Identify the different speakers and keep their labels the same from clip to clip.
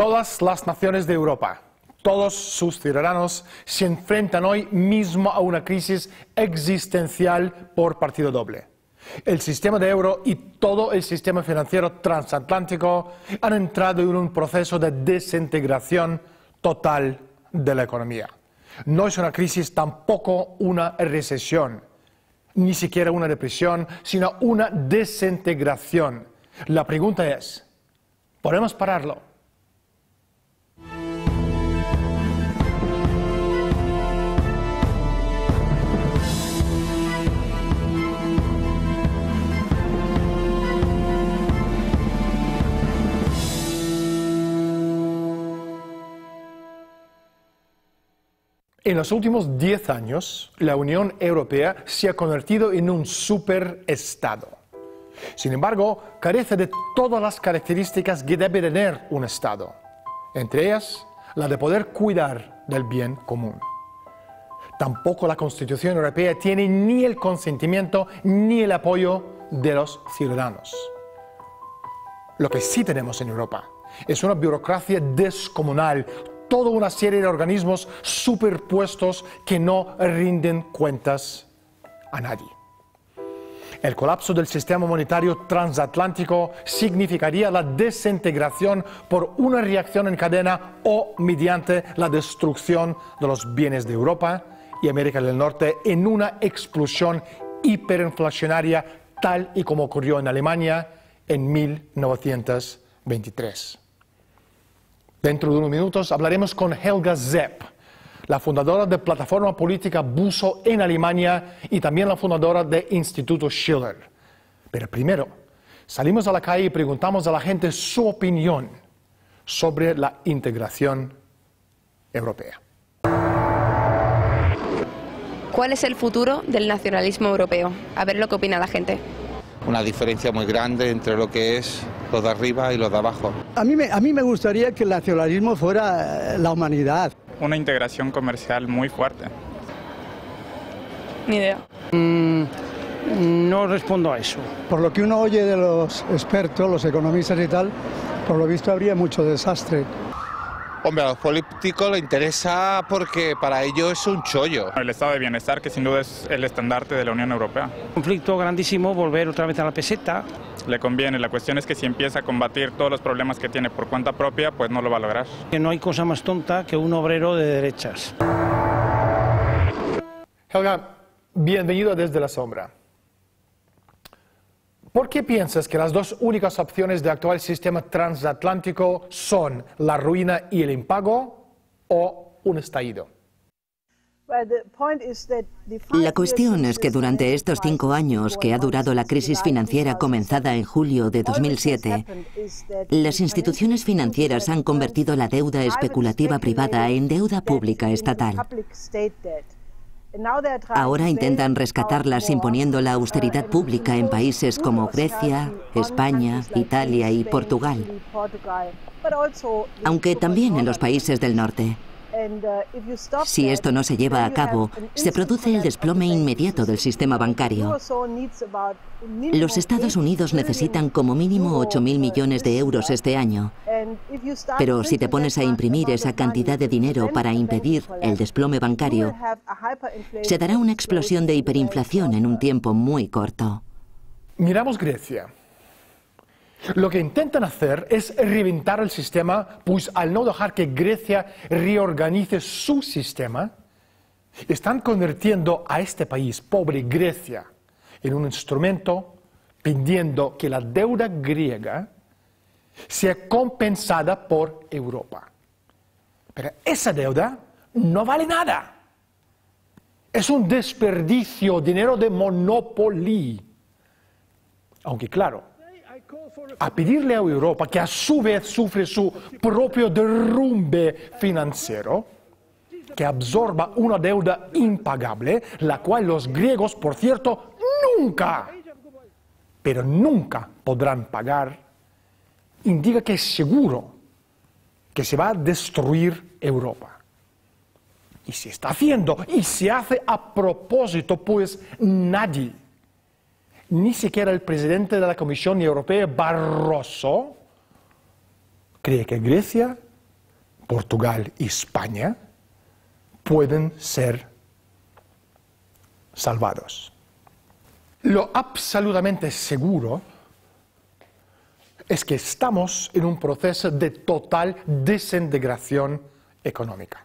Speaker 1: Todas las naciones de Europa, todos sus ciudadanos se enfrentan hoy mismo a una crisis existencial por partido doble. El sistema de euro y todo el sistema financiero transatlántico han entrado en un proceso de desintegración total de la economía. No es una crisis, tampoco una recesión, ni siquiera una depresión, sino una desintegración. La pregunta es, ¿podemos pararlo? En los últimos 10 años, la Unión Europea se ha convertido en un superestado. Sin embargo, carece de todas las características que debe tener un Estado, entre ellas la de poder cuidar del bien común. Tampoco la Constitución Europea tiene ni el consentimiento ni el apoyo de los ciudadanos. Lo que sí tenemos en Europa es una burocracia descomunal, toda una serie de organismos superpuestos que no rinden cuentas a nadie. El colapso del sistema monetario transatlántico significaría la desintegración por una reacción en cadena o mediante la destrucción de los bienes de Europa y América del Norte en una explosión hiperinflacionaria tal y como ocurrió en Alemania en 1923. Dentro de unos minutos hablaremos con Helga Zepp, la fundadora de Plataforma Política Buso en Alemania y también la fundadora de Instituto Schiller. Pero primero, salimos a la calle y preguntamos a la gente su opinión sobre la integración europea.
Speaker 2: ¿Cuál es el futuro del nacionalismo europeo? A ver lo que opina la gente.
Speaker 3: Una diferencia muy grande entre lo que es lo de arriba y lo de abajo.
Speaker 4: A mí me gustaría que el nacionalismo fuera la humanidad.
Speaker 5: Una integración comercial muy fuerte.
Speaker 2: Ni idea.
Speaker 4: No respondo a eso. Por lo que uno oye de los expertos, los economistas y tal, por lo visto habría mucho desastre.
Speaker 3: Hombre, a los políticos les interesa porque para ellos es un chollo.
Speaker 5: El estado de bienestar, que sin duda es el estandarte de la Unión Europea.
Speaker 6: Conflicto grandísimo, volver otra vez a la peseta.
Speaker 5: Le conviene, la cuestión es que si empieza a combatir todos los problemas que tiene por cuenta propia, pues no lo va a lograr.
Speaker 6: Que no hay cosa más tonta que un obrero de derechas.
Speaker 1: Helga, bienvenido desde la sombra. ¿Por qué piensas que las dos únicas opciones del actual sistema transatlántico son la ruina y el impago o un estallido?
Speaker 7: La cuestión es que durante estos 5 años que ha durado la crisis financiera comenzada en julio de 2007, las instituciones financieras han convertido la deuda especulativa privada en deuda pública estatal. Ahora intentan rescatarlas imponiendo la austeridad pública en países como Grecia, España, Italia y Portugal, aunque también en los países del norte. Si esto no se lleva a cabo, se produce el desplome inmediato del sistema bancario. Los Estados Unidos necesitan como mínimo 8.000 millones de euros este año. Pero si te pones a imprimir esa cantidad de dinero para impedir el desplome bancario, se dará una explosión de hiperinflación en un tiempo muy corto.
Speaker 1: Miramos Grecia. Lo que intentan hacer es reventar el sistema, pues al no dejar que Grecia reorganice su sistema, están convirtiendo a este país, pobre Grecia, en un instrumento pidiendo que la deuda griega sea compensada por Europa. Pero esa deuda no vale nada. Es un desperdicio, dinero de Monopoly. Aunque claro, a pedirle a Europa, que a su vez sufre su propio derrumbe financiero, que absorba una deuda impagable, la cual los griegos, por cierto, nunca, pero nunca podrán pagar, indica que es seguro que se va a destruir Europa. Y se está haciendo, y se hace a propósito, pues nadie, ni siquiera el presidente de la Comisión Europea, Barroso, cree que Grecia Portugal y España pueden ser salvados. Lo absolutamente seguro es que estamos en un proceso de total desintegración económica.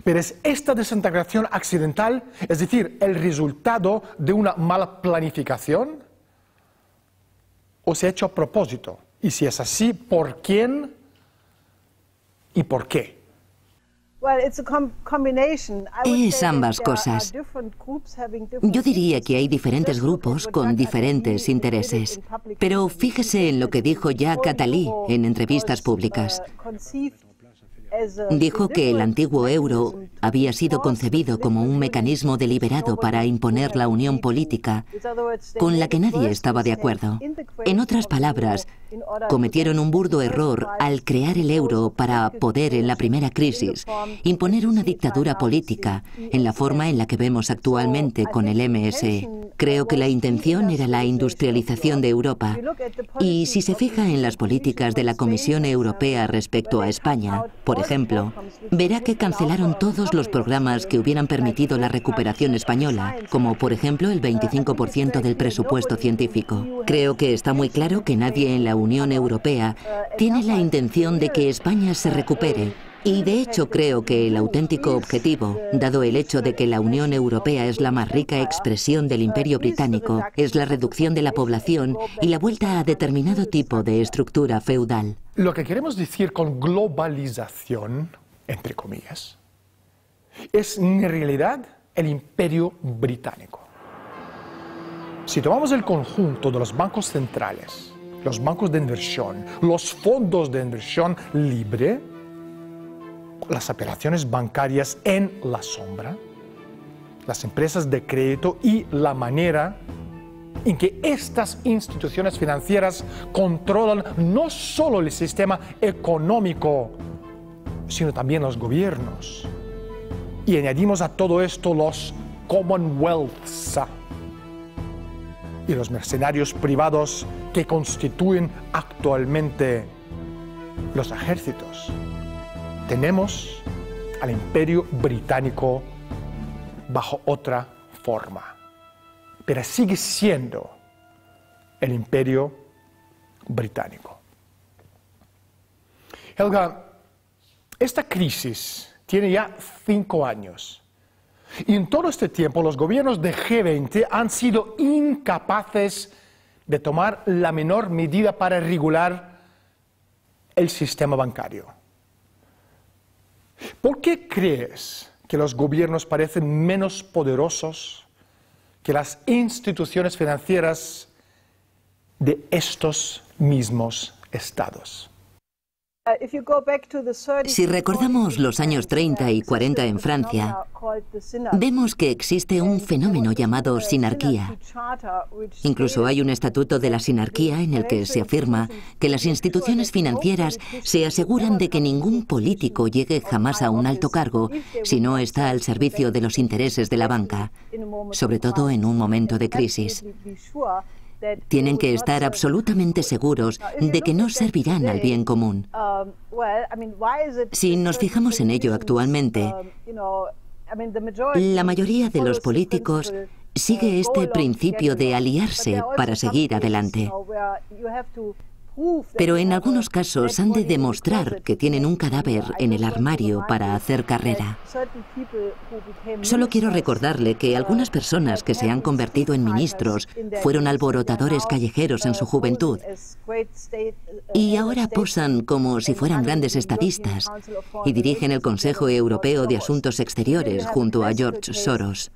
Speaker 1: Pero es esta desintegración accidental, es decir, el resultado de una mala planificación, o se ha hecho a propósito. Y si es así, ¿por quién y por qué?
Speaker 7: Es ambas cosas. Yo diría que hay diferentes grupos con diferentes intereses. Pero fíjese en lo que dijo Jacques Attali en entrevistas públicas. Dijo que el antiguo euro había sido concebido como un mecanismo deliberado para imponer la unión política, con la que nadie estaba de acuerdo. En otras palabras, cometieron un burdo error al crear el euro para poder, en la primera crisis, imponer una dictadura política en la forma en la que vemos actualmente con el MSE. Creo que la intención era la industrialización de Europa. Y si se fija en las políticas de la Comisión Europea respecto a España, por ejemplo, verá que cancelaron todos los programas que hubieran permitido la recuperación española, como por ejemplo el 25% del presupuesto científico. Creo que está muy claro que nadie en la Unión Europea tiene la intención de que España se recupere. Y de hecho creo que el auténtico objetivo, dado el hecho de que la Unión Europea es la más rica expresión del Imperio Británico, es la reducción de la población y la vuelta a determinado tipo de estructura feudal.
Speaker 1: Lo que queremos decir con globalización, entre comillas, es en realidad el Imperio Británico. Si tomamos el conjunto de los bancos centrales, los bancos de inversión, los fondos de inversión libre, las operaciones bancarias en la sombra, las empresas de crédito y la manera en que estas instituciones financieras controlan no solo el sistema económico, sino también los gobiernos. Y añadimos a todo esto los Commonwealths y los mercenarios privados que constituyen actualmente los ejércitos. Tenemos al Imperio Británico bajo otra forma, pero sigue siendo el Imperio Británico. Helga, esta crisis tiene ya 5 años y en todo este tiempo los gobiernos de G20 han sido incapaces de tomar la menor medida para regular el sistema bancario. ¿Por qué crees que los gobiernos parecen menos poderosos que las instituciones financieras de estos mismos estados?
Speaker 7: Si recordamos los años 30 y 40 en Francia, vemos que existe un fenómeno llamado sinarquía. Incluso hay un estatuto de la sinarquía en el que se afirma que las instituciones financieras se aseguran de que ningún político llegue jamás a un alto cargo si no está al servicio de los intereses de la banca, sobre todo en un momento de crisis. Tienen que estar absolutamente seguros de que no servirán al bien común. Si nos fijamos en ello actualmente, la mayoría de los políticos sigue este principio de aliarse para seguir adelante. Pero en algunos casos han de demostrar que tienen un cadáver en el armario para hacer carrera. Solo quiero recordarle que algunas personas que se han convertido en ministros fueron alborotadores callejeros en su juventud y ahora posan como si fueran grandes estadistas y dirigen el Consejo Europeo de Asuntos Exteriores junto a George Soros.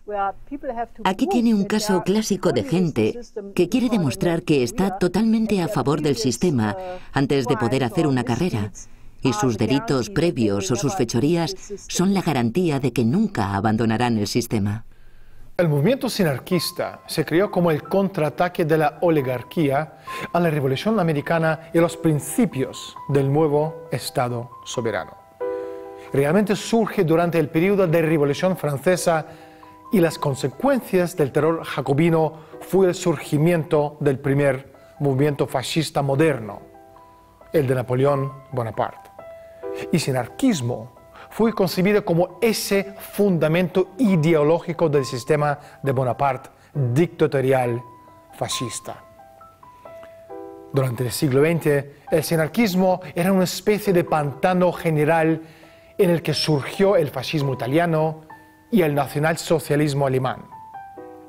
Speaker 7: Aquí tiene un caso clásico de gente que quiere demostrar que está totalmente a favor del sistema antes de poder hacer una carrera, y sus delitos previos o sus fechorías son la garantía de que nunca abandonarán el sistema.
Speaker 1: El movimiento sinarquista se creó como el contraataque de la oligarquía a la Revolución Americana y a los principios del nuevo Estado soberano. Realmente surge durante el periodo de Revolución Francesa y las consecuencias del terror jacobino fue el surgimiento del primer movimiento fascista moderno, el de Napoleón Bonaparte. Y sinarquismo fue concebido como ese fundamento ideológico del sistema de Bonaparte dictatorial fascista. Durante el siglo XX, el sinarquismo era una especie de pantano general en el que surgió el fascismo italiano y el nacionalsocialismo alemán.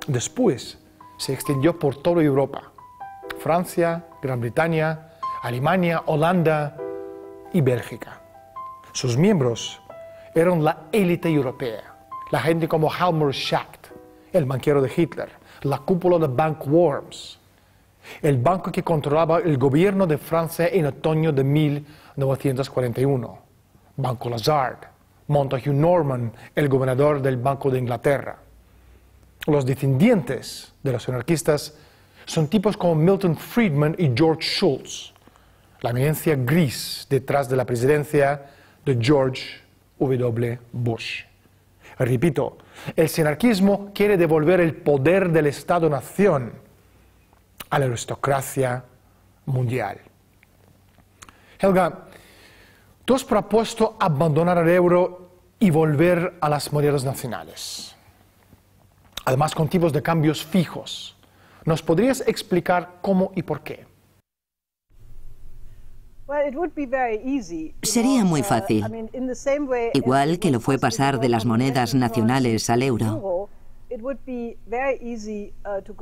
Speaker 1: Después se extendió por toda Europa: Francia, Gran Bretaña, Alemania, Holanda y Bélgica. Sus miembros eran la élite europea, la gente como Helmut Schacht, el banquero de Hitler, la cúpula de Bank Worms, el banco que controlaba el gobierno de Francia en otoño de 1941, Banco Lazard, Montague Norman, el gobernador del Banco de Inglaterra. Los descendientes de los anarquistas son tipos como Milton Friedman y George Shultz, la eminencia gris detrás de la presidencia de George W. Bush. Repito, el sinarquismo quiere devolver el poder del Estado-nación a la aristocracia mundial. Helga, tú has propuesto abandonar el euro y volver a las monedas nacionales, además con tipos de cambios fijos. ¿Nos podrías explicar cómo y por qué?
Speaker 7: Sería muy fácil, igual que lo fue pasar de las monedas nacionales al euro.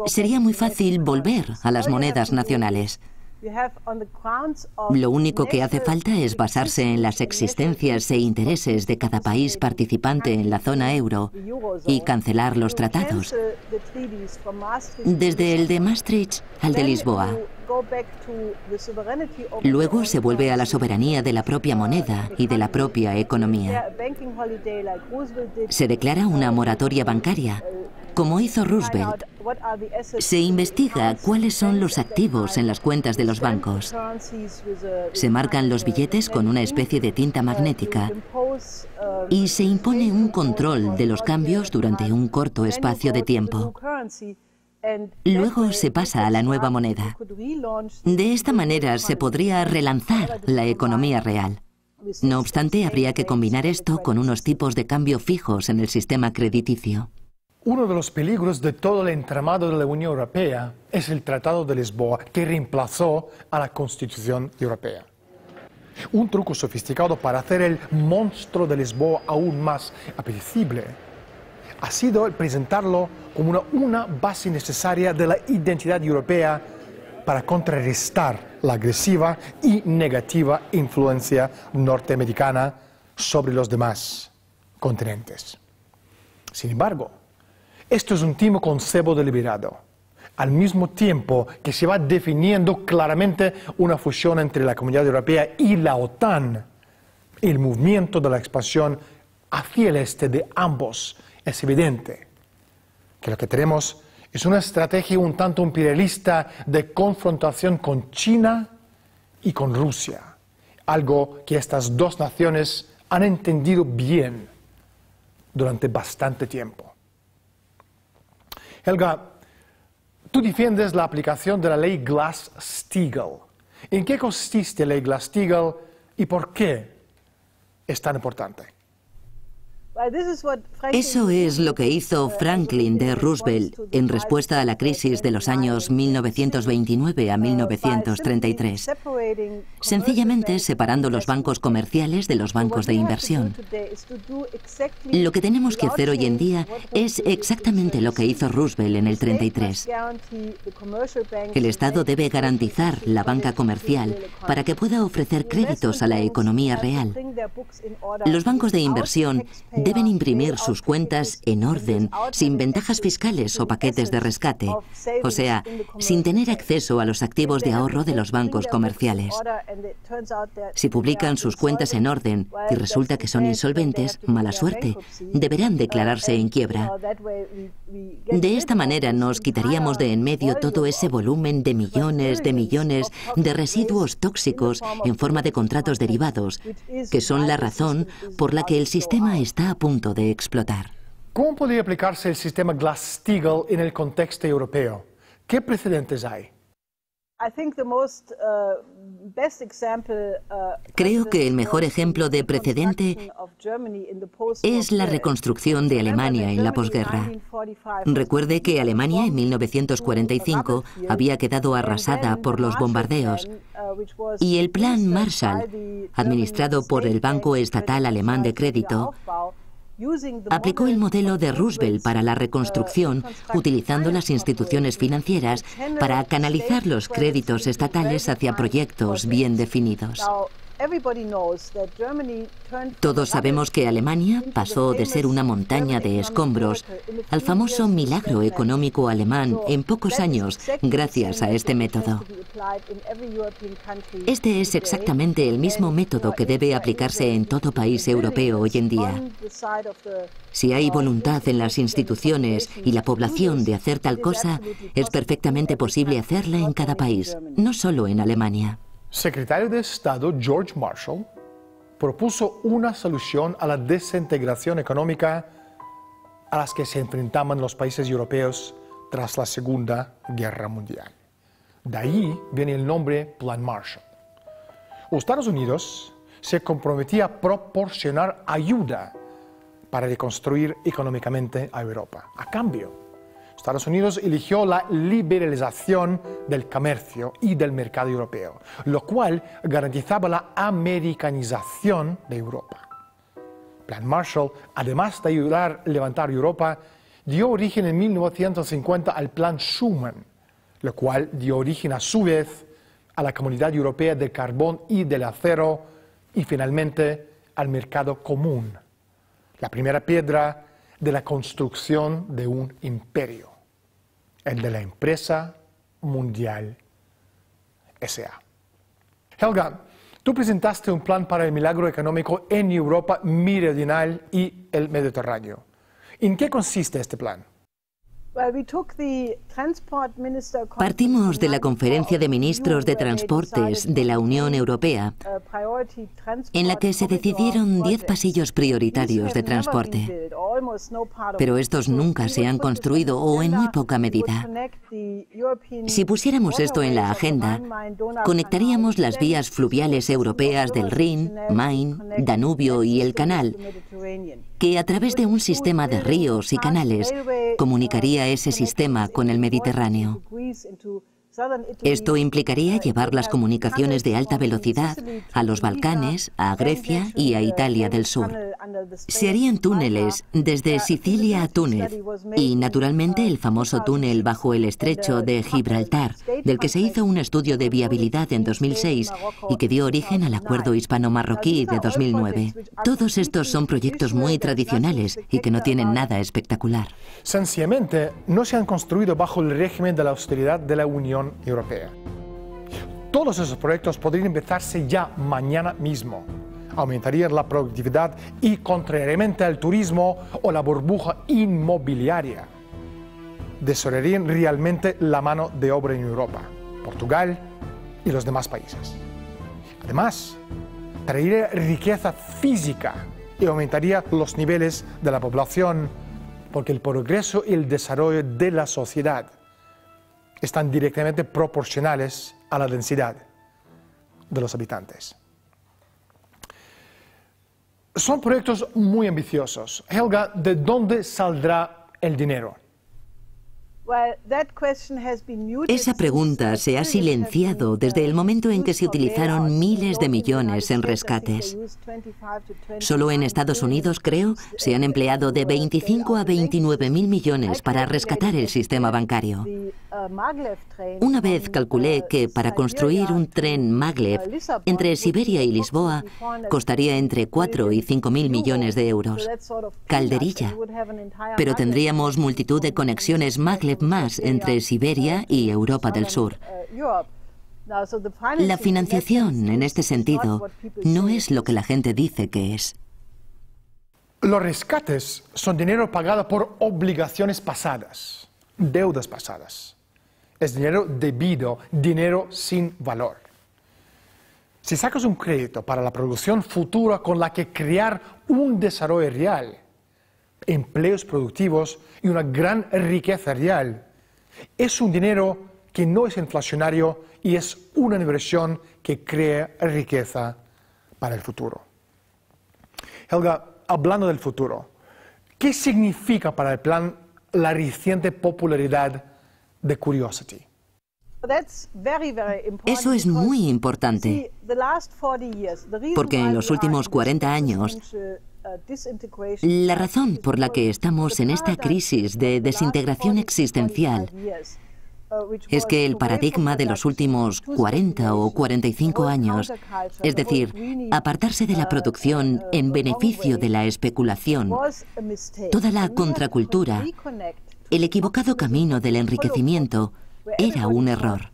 Speaker 7: Sería muy fácil volver a las monedas nacionales. Lo único que hace falta es basarse en las existencias e intereses de cada país participante en la zona euro y cancelar los tratados, desde el de Maastricht al de Lisboa. Luego se vuelve a la soberanía de la propia moneda y de la propia economía. Se declara una moratoria bancaria, como hizo Roosevelt. Se investiga cuáles son los activos en las cuentas de los bancos. Se marcan los billetes con una especie de tinta magnética y se impone un control de los cambios durante un corto espacio de tiempo. Luego se pasa a la nueva moneda. De esta manera se podría relanzar la economía real. No obstante, habría que combinar esto con unos tipos de cambio fijos en el sistema crediticio.
Speaker 1: Uno de los peligros de todo el entramado de la Unión Europea es el Tratado de Lisboa, que reemplazó a la Constitución Europea. Un truco sofisticado para hacer el monstruo de Lisboa aún más apetecible ha sido el presentarlo como una base necesaria de la identidad europea para contrarrestar la agresiva y negativa influencia norteamericana sobre los demás continentes. Sin embargo, esto es un timo con cebo deliberado, al mismo tiempo que se va definiendo claramente una fusión entre la Comunidad Europea y la OTAN. El movimiento de la expansión hacia el este de ambos es evidente, que lo que tenemos es una estrategia un tanto imperialista de confrontación con China y con Rusia, algo que estas dos naciones han entendido bien durante bastante tiempo. Helga, tú defiendes la aplicación de la ley Glass-Steagall. ¿En qué consiste la ley Glass-Steagall y por qué es tan importante?
Speaker 7: Eso es lo que hizo Franklin D. Roosevelt en respuesta a la crisis de los años 1929 a 1933, sencillamente separando los bancos comerciales de los bancos de inversión. Lo que tenemos que hacer hoy en día es exactamente lo que hizo Roosevelt en el 33. El Estado debe garantizar la banca comercial para que pueda ofrecer créditos a la economía real. Los bancos de inversión deben imprimir sus cuentas en orden, sin ventajas fiscales o paquetes de rescate, o sea, sin tener acceso a los activos de ahorro de los bancos comerciales. Si publican sus cuentas en orden y resulta que son insolventes, mala suerte, deberán declararse en quiebra. De esta manera nos quitaríamos de en medio todo ese volumen de millones de residuos tóxicos en forma de contratos derivados, que son la razón por la que el sistema está a punto de explotar.
Speaker 1: ¿Cómo podría aplicarse el sistema Glass-Steagall en el contexto europeo? ¿Qué precedentes hay?
Speaker 7: Creo que el mejor ejemplo de precedente es la reconstrucción de Alemania en la posguerra. Recuerde que Alemania en 1945 había quedado arrasada por los bombardeos y el Plan Marshall, administrado por el Banco Estatal Alemán de Crédito, aplicó el modelo de Roosevelt para la reconstrucción, utilizando las instituciones financieras para canalizar los créditos estatales hacia proyectos bien definidos. Todos sabemos que Alemania pasó de ser una montaña de escombros al famoso milagro económico alemán en pocos años gracias a este método. Este es exactamente el mismo método que debe aplicarse en todo país europeo hoy en día. Si hay voluntad en las instituciones y la población de hacer tal cosa, es perfectamente posible hacerla en cada país, no solo en Alemania.
Speaker 1: Secretario de Estado George Marshall propuso una solución a la desintegración económica a las que se enfrentaban los países europeos tras la Segunda Guerra Mundial. De ahí viene el nombre Plan Marshall. Estados Unidos se comprometía a proporcionar ayuda para reconstruir económicamente a Europa. A cambio, Estados Unidos eligió la liberalización del comercio y del mercado europeo, lo cual garantizaba la americanización de Europa. Plan Marshall, además de ayudar a levantar Europa, dio origen en 1950 al Plan Schuman, lo cual dio origen a su vez a la Comunidad Europea del Carbón y del Acero y finalmente al Mercado Común, la primera piedra de la construcción de un imperio, el de la Empresa Mundial S.A. Helga, tú presentaste un plan para el milagro económico en Europa meridional y el Mediterráneo. ¿En qué consiste este plan?
Speaker 7: Partimos de la Conferencia de Ministros de Transportes de la Unión Europea, en la que se decidieron 10 pasillos prioritarios de transporte. Pero estos nunca se han construido o en muy poca medida. Si pusiéramos esto en la agenda, conectaríamos las vías fluviales europeas del Rin, Main, Danubio y el Canal, que a través de un sistema de ríos y canales comunicaría ese sistema con el Mediterráneo. Esto implicaría llevar las comunicaciones de alta velocidad a los Balcanes, a Grecia y a Italia del Sur. Se harían túneles desde Sicilia a Túnez y, naturalmente, el famoso túnel bajo el estrecho de Gibraltar, del que se hizo un estudio de viabilidad en 2006 y que dio origen al Acuerdo Hispano-Marroquí de 2009. Todos estos son proyectos muy tradicionales y que no tienen nada espectacular.
Speaker 1: Sencillamente, no se han construido bajo el régimen de la austeridad de la Unión Europea. Todos esos proyectos podrían empezarse ya mañana mismo. Aumentarían la productividad y, contrariamente al turismo o la burbuja inmobiliaria, desarrollarían realmente la mano de obra en Europa, Portugal y los demás países. Además, traería riqueza física y aumentaría los niveles de la población, porque el progreso y el desarrollo de la sociedad están directamente proporcionales a la densidad de los habitantes. Son proyectos muy ambiciosos. Helga, ¿de dónde saldrá el dinero?
Speaker 7: Esa pregunta se ha silenciado desde el momento en que se utilizaron miles de millones en rescates. Solo en Estados Unidos, creo, se han empleado de 25 a 29.000 millones para rescatar el sistema bancario. Una vez calculé que para construir un tren maglev entre Siberia y Lisboa costaría entre 4 y 5.000 millones de euros. Calderilla. Pero tendríamos multitud de conexiones maglev más entre Siberia y Europa del Sur. La financiación, en este sentido, no es lo que la gente dice que es.
Speaker 1: Los rescates son dinero pagado por obligaciones pasadas, deudas pasadas. Es dinero debido, dinero sin valor. Si sacas un crédito para la producción futura con la que crear un desarrollo real, empleos productivos y una gran riqueza real, es un dinero que no es inflacionario y es una inversión que crea riqueza para el futuro. Helga, hablando del futuro, ¿qué significa para el plan la reciente popularidad de Curiosity?
Speaker 7: Eso es muy importante, porque en los últimos 40 años, la razón por la que estamos en esta crisis de desintegración existencial es que el paradigma de los últimos 40 o 45 años, es decir, apartarse de la producción en beneficio de la especulación, toda la contracultura, el equivocado camino del enriquecimiento, era un error.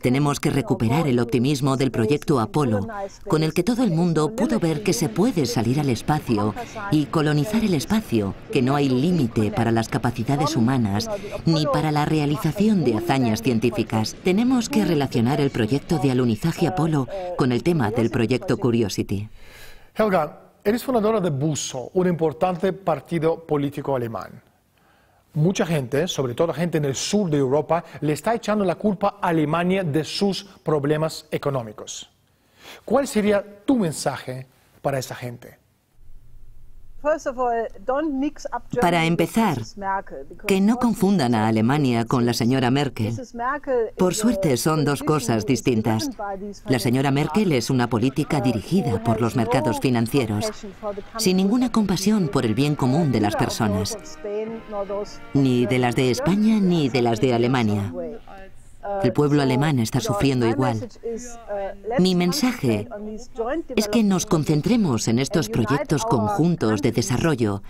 Speaker 7: Tenemos que recuperar el optimismo del proyecto Apolo, con el que todo el mundo pudo ver que se puede salir al espacio y colonizar el espacio, que no hay límite para las capacidades humanas ni para la realización de hazañas científicas. Tenemos que relacionar el proyecto de alunizaje Apolo con el tema del proyecto Curiosity.
Speaker 1: Helga, eres fundadora de BUSO, un importante partido político alemán. Mucha gente, sobre todo gente en el sur de Europa, le está echando la culpa a Alemania de sus problemas económicos. ¿Cuál sería tu mensaje para esa gente?
Speaker 7: Para empezar, que no confundan a Alemania con la señora Merkel. Por suerte son dos cosas distintas. La señora Merkel es una política dirigida por los mercados financieros, sin ninguna compasión por el bien común de las personas, ni de las de España ni de las de Alemania. El pueblo alemán está sufriendo igual. Mi mensaje es que nos concentremos en estos proyectos conjuntos de desarrollo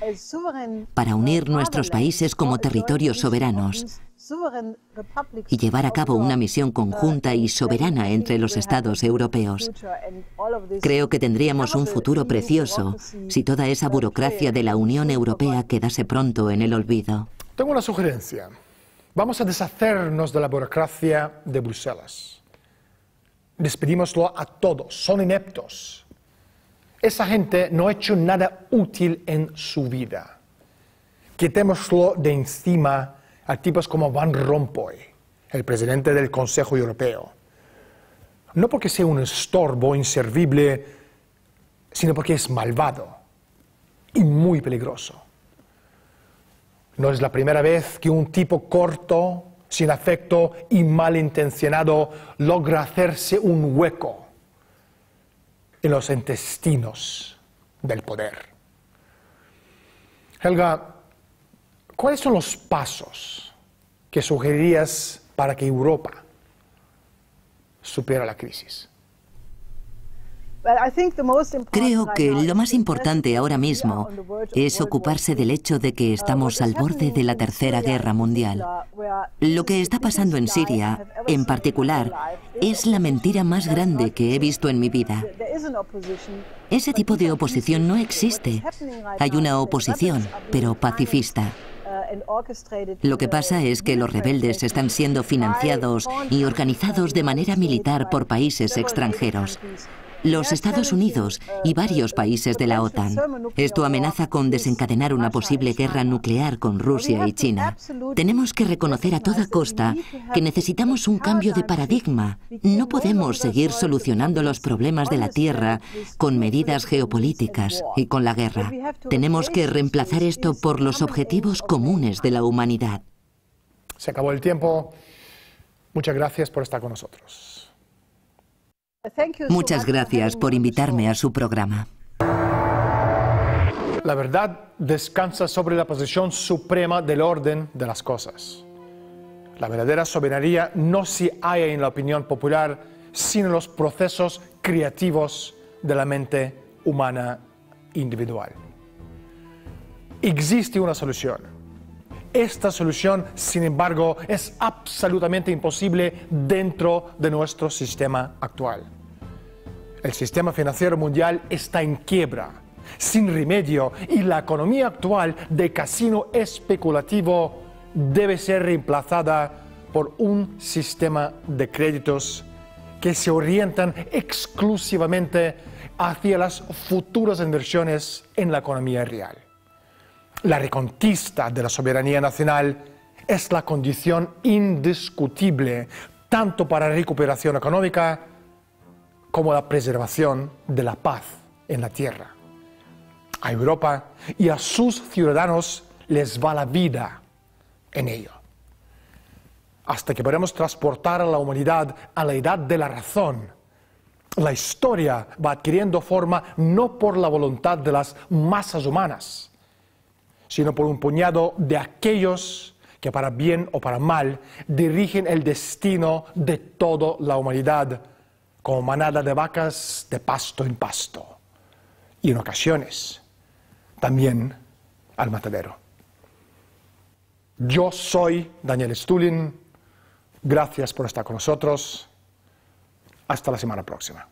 Speaker 7: para unir nuestros países como territorios soberanos y llevar a cabo una misión conjunta y soberana entre los Estados europeos. Creo que tendríamos un futuro precioso si toda esa burocracia de la Unión Europea quedase pronto en el olvido.
Speaker 1: Tengo una sugerencia. Vamos a deshacernos de la burocracia de Bruselas. Despedímoslo a todos, son ineptos. Esa gente no ha hecho nada útil en su vida. Quitémoslo de encima a tipos como Van Rompuy, el presidente del Consejo Europeo. No porque sea un estorbo inservible, sino porque es malvado y muy peligroso. No es la primera vez que un tipo corto, sin afecto y malintencionado logra hacerse un hueco en los intestinos del poder. Helga, ¿cuáles son los pasos que sugerirías para que Europa supere la crisis?
Speaker 7: Creo que lo más importante ahora mismo es ocuparse del hecho de que estamos al borde de la Tercera Guerra Mundial. Lo que está pasando en Siria, en particular, es la mentira más grande que he visto en mi vida. Ese tipo de oposición no existe. Hay una oposición, pero pacifista. Lo que pasa es que los rebeldes están siendo financiados y organizados de manera militar por países extranjeros. Los Estados Unidos y varios países de la OTAN. Esto amenaza con desencadenar una posible guerra nuclear con Rusia y China. Tenemos que reconocer a toda costa que necesitamos un cambio de paradigma. No podemos seguir solucionando los problemas de la Tierra con medidas geopolíticas y con la guerra. Tenemos que reemplazar esto por los objetivos comunes de la humanidad.
Speaker 1: Se acabó el tiempo. Muchas gracias por estar con nosotros.
Speaker 7: Muchas gracias por invitarme a su programa.
Speaker 1: La verdad descansa sobre la posición suprema del orden de las cosas. La verdadera soberanía no se halla en la opinión popular, sino en los procesos creativos de la mente humana individual. Existe una solución. Esta solución, sin embargo, es absolutamente imposible dentro de nuestro sistema actual. El sistema financiero mundial está en quiebra, sin remedio, y la economía actual de casino especulativo debe ser reemplazada por un sistema de créditos que se orientan exclusivamente hacia las futuras inversiones en la economía real. La reconquista de la soberanía nacional es la condición indiscutible tanto para la recuperación económica como la preservación de la paz en la tierra. A Europa y a sus ciudadanos les va la vida en ello. Hasta que podamos transportar a la humanidad a la edad de la razón, la historia va adquiriendo forma no por la voluntad de las masas humanas, sino por un puñado de aquellos que para bien o para mal dirigen el destino de toda la humanidad como manada de vacas de pasto en pasto y en ocasiones también al matadero. Yo soy Daniel Stulin. Gracias por estar con nosotros. Hasta la semana próxima.